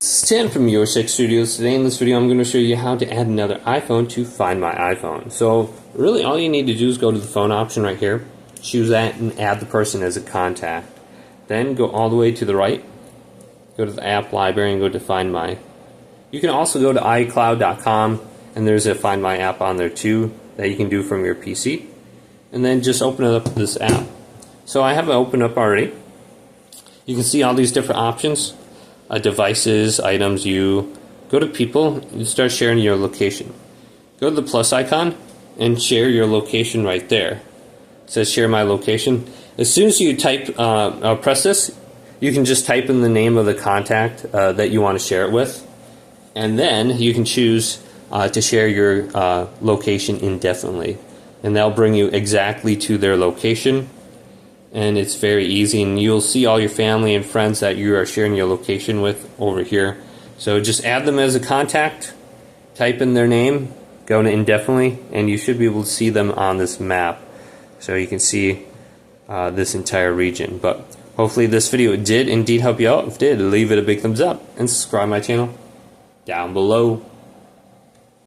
This is Tim from Your Tech Studios. Today in this video I'm going to show you how to add another iPhone to Find My iPhone. So really all you need to do is go to the phone option right here, choose that and add the person as a contact. Then go all the way to the right, go to the app library and go to Find My. You can also go to iCloud.com and there's a Find My app on there too that you can do from your PC. And then just open up this app. So I have it opened up already. You can see all these different options. Devices, items, you go to people, you start sharing your location. Go to the plus icon and share your location right there. It says share my location. As soon as you type, press this, you can just type in the name of the contact that you want to share it with, and then you can choose to share your location indefinitely, and that'll bring you exactly to their location. And it's very easy, and you'll see all your family and friends that you are sharing your location with over here. So just add them as a contact, type in their name, go to indefinitely, and you should be able to see them on this map. So you can see this entire region. But hopefully this video did indeed help you out. If it did, leave it a big thumbs up and subscribe to my channel down below.